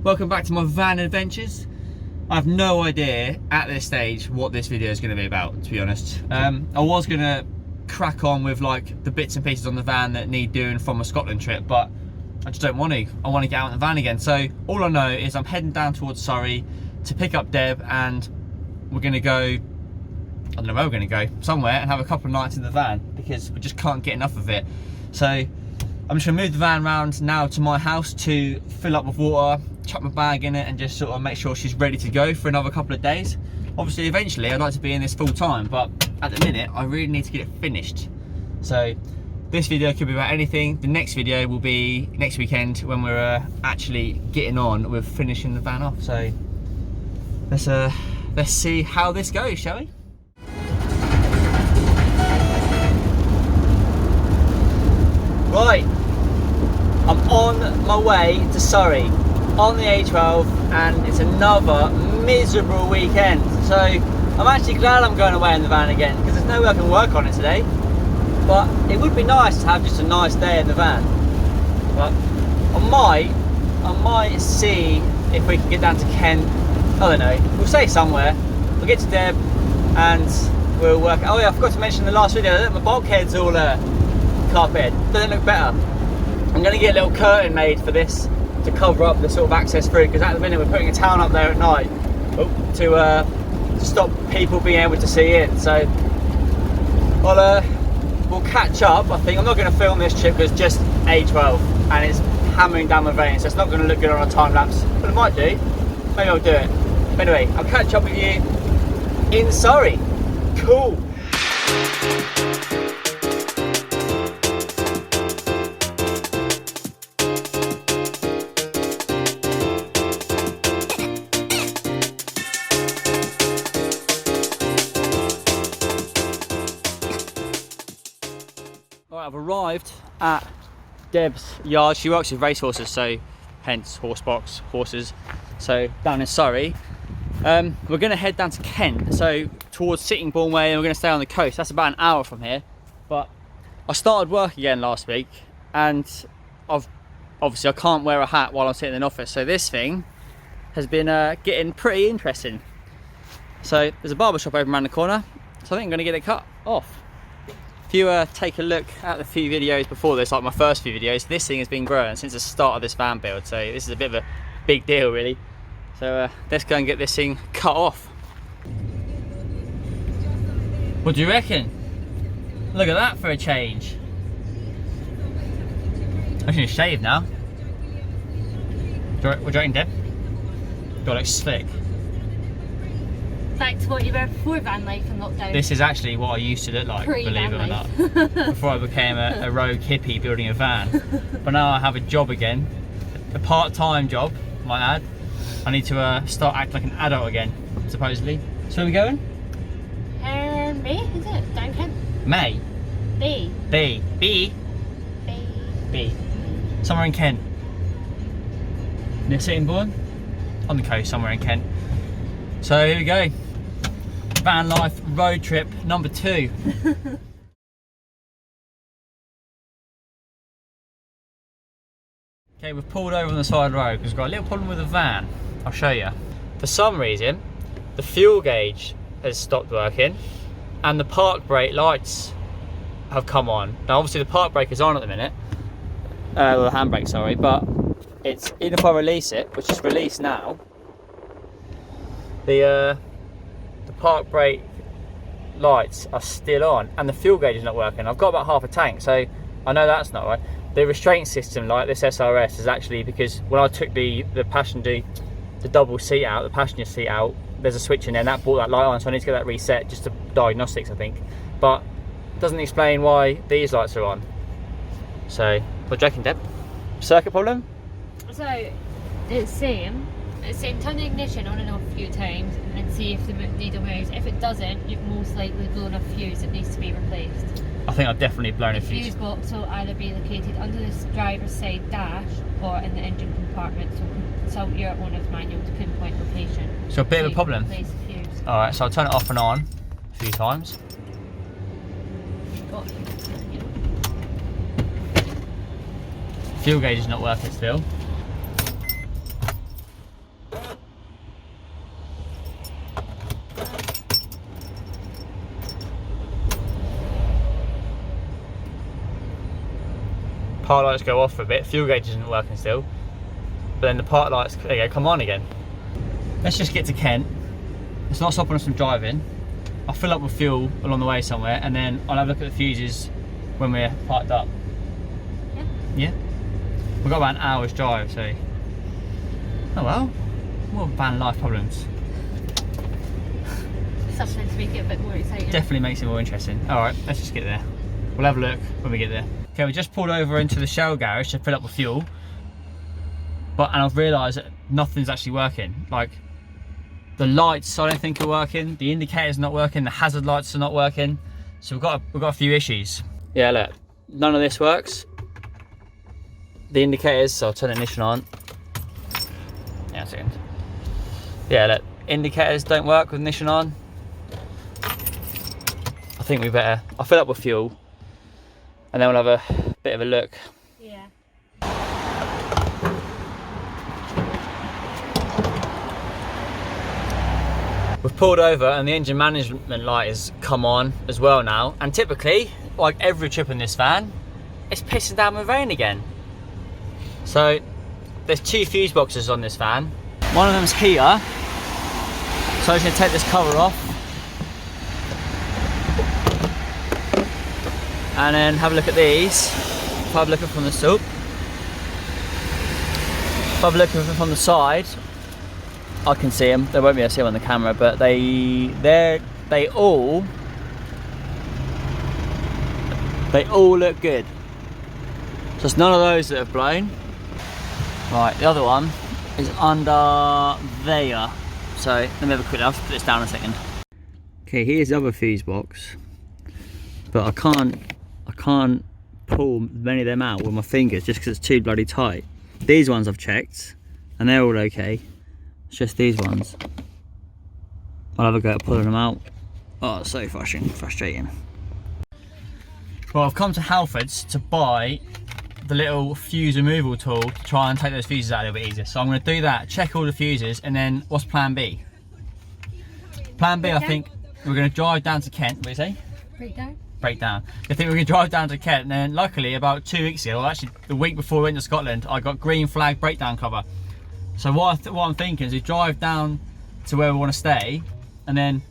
Welcome back to my van adventures. I have no idea at this stage what this video is going to be about, to be honest. I was going to crack on with like the bits and pieces on the van that need doing from a Scotland trip, but I just don't want to. I want to get out in the van again. So all I know is I'm heading down towards Surrey to pick up Deb, and we're going to go, I don't know where we're going to go, somewhere, and have a couple of nights in the van because we just can't get enough of it. So I'm just going to move the van around now to my house to fill up with water, chuck my bag in it, and just sort of make sure she's ready to go for another couple of days. Obviously eventually I'd like to be in this full time, but at the minute I really need to get it finished. So this video could be about anything. The next video will be next weekend when we're actually getting on with finishing the van off. So let's see how this goes, shall we? Right, I'm on my way to Surrey on the A12, and it's another miserable weekend. So I'm actually glad I'm going away in the van again, because there's no way I can work on it today. But it would be nice to have just a nice day in the van. But I might see if we can get down to Kent. I don't know, we'll stay somewhere. We'll get to Deb and we'll work. Oh yeah, I forgot to mention in the last video that my bulkhead's all carpet. Doesn't look better. I'm going to get a little curtain made for this to cover up the sort of access through, because at the minute we're putting a towel up there at night to stop people being able to see in. So we'll catch up. I think I'm not going to film this trip because it's just A12 and it's hammering down my veins, so it's not going to look good on a time lapse, but it might do. Maybe I'll do it. But anyway, I'll catch up with you in Surrey. Cool. I've arrived at Deb's yard. She works with racehorses, so hence horse box, horses. So down in Surrey, we're going to head down to Kent, so towards Sittingbourne Way, and we're going to stay on the coast. That's about an hour from here. But I started work again last week, and obviously I can't wear a hat while I'm sitting in the office, so this thing has been getting pretty interesting. So there's a barber shop over around the corner, so I think I'm going to get it cut off. If you take a look at the few videos before this, like my first few videos, this thing has been growing since the start of this van build, so this is a bit of a big deal really. So let's go and get this thing cut off. What do you reckon? Look at that for a change. I'm just gonna shave now. What do you reckon, Deb? Do I look slick? Back to what you were before van life and lockdown. This is actually what I used to look like, believe it or not. Before I became a rogue hippie building a van. But now I have a job again, a part-time job, might add. I need to start acting like an adult again, supposedly. So where are we going? Hearn Bay, is it? Down Kent? May? Bay. B. B. Bay. B. Somewhere in Kent. Near Sittingbourne? On the coast, somewhere in Kent. So here we go. Van life road trip number 2. Okay, we've pulled over on the side of the road because we've got a little problem with the van. I'll show you. For some reason, the fuel gauge has stopped working and the park brake lights have come on. Now obviously the park brake is on at the minute, the handbrake, sorry, but it's, even if I release it, which is released now, the park brake lights are still on and the fuel gauge is not working. I've got about half a tank, so I know that's not right. The restraint system, like this SRS, is actually because when I took the double seat out, the passenger seat out, there's a switch in there and that brought that light on, so I need to get that reset just to diagnostics, I think. But it doesn't explain why these lights are on. So, what do you reckon, Deb? Circuit problem? So, it's saying turn the ignition on and off a few times and then see if the needle moves. If it doesn't, you've most likely blown a fuse that needs to be replaced. I think I've definitely blown a fuse. The fuse box will either be located under the driver's side dash or in the engine compartment, so consult your owner's manual to pinpoint location. So a bit of a problem. Replace the fuse. Alright, so I'll turn it off and on a few times. Fuel gauge is not working still. park lights go off for a bit, fuel gauge isn't working still, but then the park lights, there you go, come on again. Let's just get to Kent. It's not stopping us from driving. I'll fill up with fuel along the way somewhere, and then I'll have a look at the fuses when we're parked up. Yeah. Yeah? We've got about an hour's drive, so. Oh well, what van life problems? Something to make it a bit more exciting. Definitely makes it more interesting. Alright, let's just get there. We'll have a look when we get there. Okay, we just pulled over into the Shell garage to fill up with fuel. And I've realised that nothing's actually working. Like, the lights I don't think are working, the indicator's not working, the hazard lights are not working. So we've got a few issues. Yeah, look, none of this works. The indicators, so I'll turn the ignition on. Yeah, a second. Yeah, look, indicators don't work with ignition on. I think we better, I'll fill up with fuel and then we'll have a bit of a look. Yeah. We've pulled over and the engine management light has come on as well now. And typically, like every trip in this van, it's pissing down with rain again. So there's 2 fuse boxes on this van. One of them's here. So I'm just gonna take this cover off. And then have a look at these. If I have a look at from the soup. If I have a look at from the side, I can see them. They won't be able to see them on the camera, but they all look good. So it's none of those that have blown. Right, the other one is under there. So let me have a quick look. I'll put this down a second. Okay, here's the other fuse box, but I can't pull many of them out with my fingers just because it's too bloody tight. These ones I've checked, and they're all okay. It's just these ones. I'll have a go at pulling them out. Oh, it's so frustrating. Well, I've come to Halfords to buy the little fuse removal tool to try and take those fuses out a little bit easier. So I'm going to do that, check all the fuses, and then what's plan B? Plan B, I think we're going to drive down to Kent. What do you say? Breakdown. I think we're going to drive down to Kent, and then luckily about 2 weeks ago, or actually the week before we went to Scotland, I got green flag breakdown cover. So what I'm thinking is we drive down to where we want to stay, and then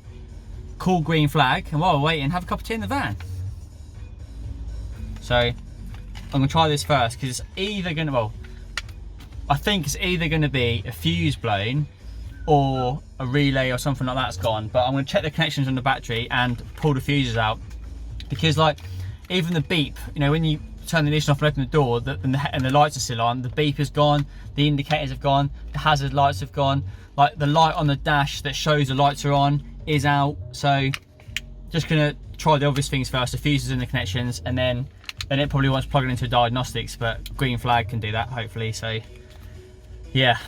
call green flag, and while we're waiting, have a cup of tea in the van. So I'm going to try this first, because it's either going to, well, I think it's either going to be a fuse blown or a relay or something like that's gone. But I'm going to check the connections on the battery and pull the fuses out, because like even the beep, you know, when you turn the ignition off and open the door and the lights are still on, the beep is gone, the indicators have gone, the hazard lights have gone, like the light on the dash that shows the lights are on is out. So just gonna try the obvious things first, the fuses and the connections, and then it probably wants plugging into diagnostics, but green flag can do that hopefully. So yeah,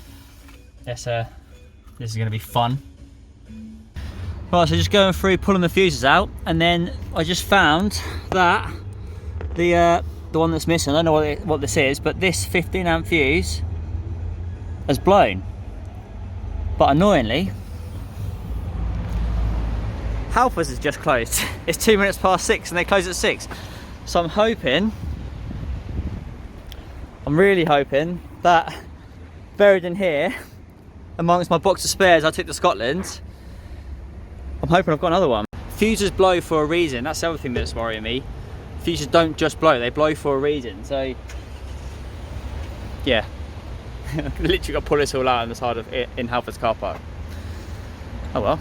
this is gonna be fun. Right, so just going through pulling the fuses out, and then I just found that the one that's missing, I don't know what this is, but this 15 amp fuse has blown. But annoyingly, Halfords is just closed. It's 2 minutes past 6 and they close at 6. So I'm really hoping that buried in here, amongst my box of spares I took to Scotland, I'm hoping I've got another one. Fuses blow for a reason, that's the other thing that's worrying me. Fuses don't just blow, they blow for a reason. So yeah, literally got to pull this all out on the side of it in Halfords car park. Oh well.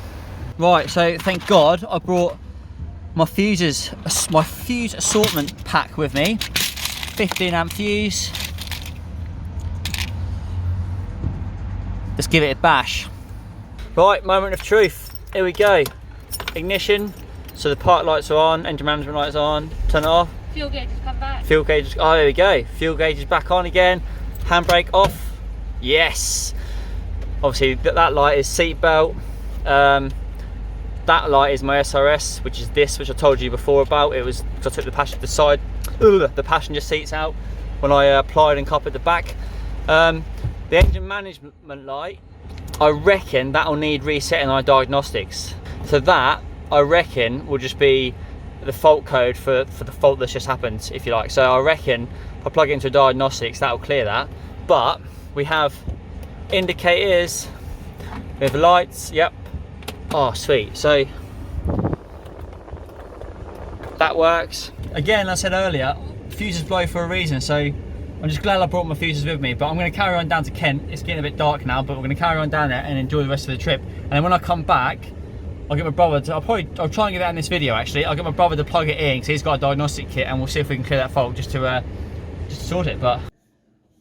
Right, so thank God I brought my fuse assortment pack with me. 15 amp fuse. Let's give it a bash. Right, moment of truth. Here we go. Ignition. So the park lights are on, engine management lights on. Turn it off. Fuel gauge has come back. Fuel gauge, oh there we go. Fuel gauge is back on again. Handbrake off. Yes. Obviously that light is seat belt. That light is my SRS, which is this, which I told you before about. It was, I took the passenger seats out when I applied and copied the back. The engine management light, I reckon that'll need resetting our diagnostics. So that, I reckon, will just be the fault code for the fault that's just happened, if you like. So I reckon I'll plug it into diagnostics, that'll clear that. But we have indicators with lights, yep. Oh, sweet. So that works. Again, I said earlier, fuses blow for a reason, so I'm just glad I brought my fuses with me. But I'm going to carry on down to Kent. It's getting a bit dark now, but we're going to carry on down there and enjoy the rest of the trip. And then when I come back, I'll get my brother to, I'll try and get that in this video actually. I'll get my brother to plug it in because he's got a diagnostic kit, and we'll see if we can clear that fault just to sort it. But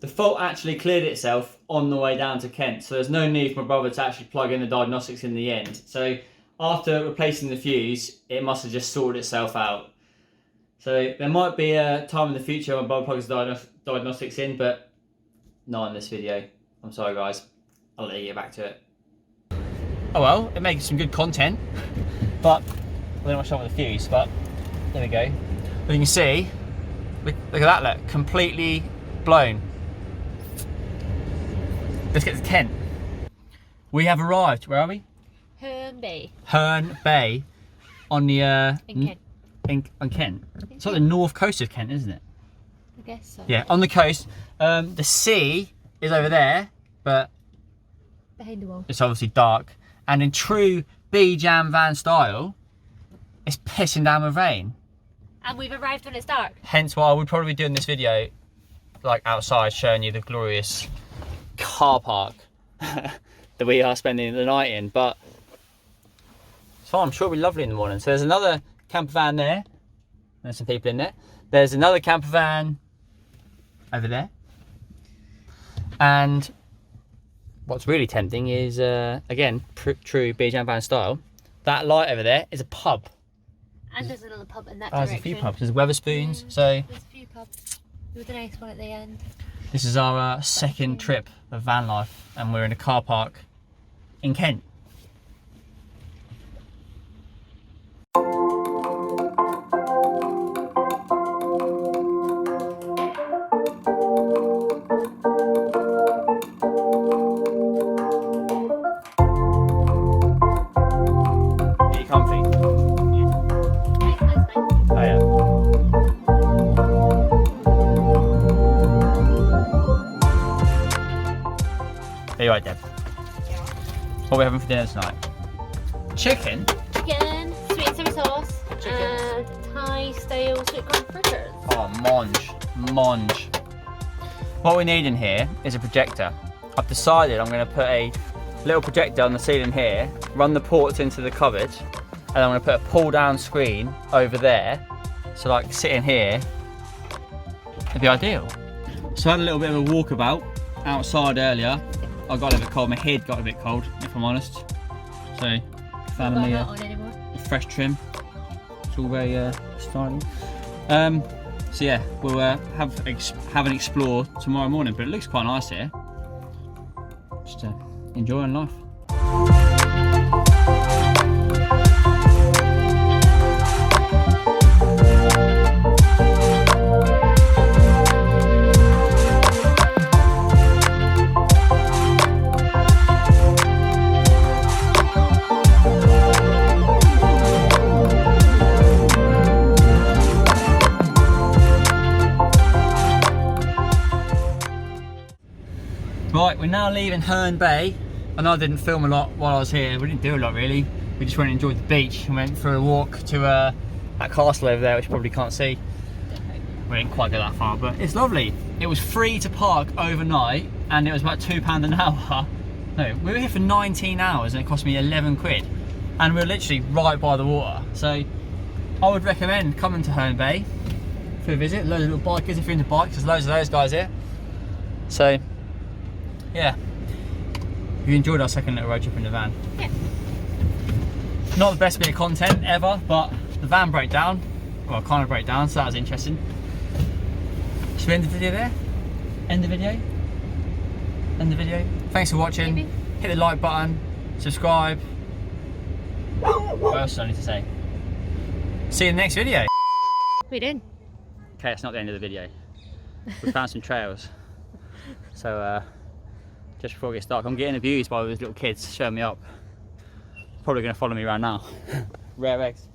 the fault actually cleared itself on the way down to Kent, so there's no need for my brother to actually plug in the diagnostics in the end. So after replacing the fuse, it must have just sorted itself out. So there might be a time in the future when my brother plugs the diagnostics in, but not in this video. I'm sorry guys, I'll let you get back to it. Oh well, it makes some good content, but I don't know what's wrong with the fuse, but there we go. But you can see, look at that, look, completely blown. Let's get to Kent. We have arrived, where are we? Hearn Bay. Hearn Bay on the In Kent. on Kent. It's like the north coast of Kent, isn't it? I guess so. Yeah, on the coast. The sea is over there, but Behind the wall. it's obviously dark. And in true Bejam van style, it's pissing down with rain. And we've arrived when it's dark. Hence why I would probably be doing this video like outside, showing you the glorious car park that we are spending the night in. But so I'm sure it'll be lovely in the morning. So there's another camper van there. There's some people in there. There's another camper van over there. And what's really tempting is, again, true Bejam van style, that light over there is a pub. And there's another pub in that There's direction. a few pubs. There's Weatherspoons. Yeah, So there's a few pubs. There was a nice one at the end. this is our second trip of van life, and we're in a car park in Kent. Are you right, Deb? Yeah. What are we having for dinner tonight? Chicken? Chicken, sweet and sour sauce, Chicken. and Thai style sweet corn fritters. Oh, mange. What we need in here is a projector. I've decided I'm going to put a little projector on the ceiling here, run the ports into the cupboard, and I'm going to put a pull down screen over there. So like sitting here, it'd be ideal. So I had a little bit of a walkabout outside earlier. I got a bit cold, my head got a bit cold, if I'm honest. So found me a fresh trim. It's all very stylish. So yeah, we'll have an explore tomorrow morning, but it looks quite nice here. Just enjoying life. Right, we're now leaving Hearn Bay. I know I didn't film a lot while I was here. We didn't do a lot really. We just went and enjoyed the beach and went for a walk to that castle over there, which you probably can't see. We didn't quite go that far, but it's lovely. It was free to park overnight, and it was about £2 an hour. No, we were here for 19 hours and it cost me 11 quid. And we were literally right by the water. So I would recommend coming to Hearn Bay for a visit. Loads of little bikers if you're into bikes. There's loads of those guys here. So yeah, we enjoyed our second little road trip in the van. Yeah. Not the best bit of content ever, but the van broke down. Well, kind of broke down, so that was interesting. Should we end the video there? End the video? End the video? Thanks for watching. Maybe. Hit the like button, subscribe. What else do I need to say? See you in the next video. We did. Okay, that's not the end of the video. We found some trails. So just before it gets dark, I'm getting abused by those little kids showing me up. Probably going to follow me around now. Rare eggs.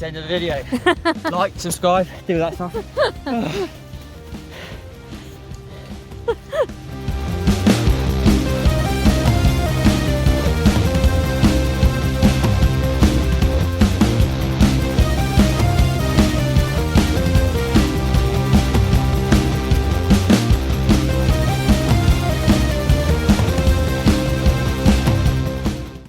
the end of the video. Like, subscribe, do that stuff.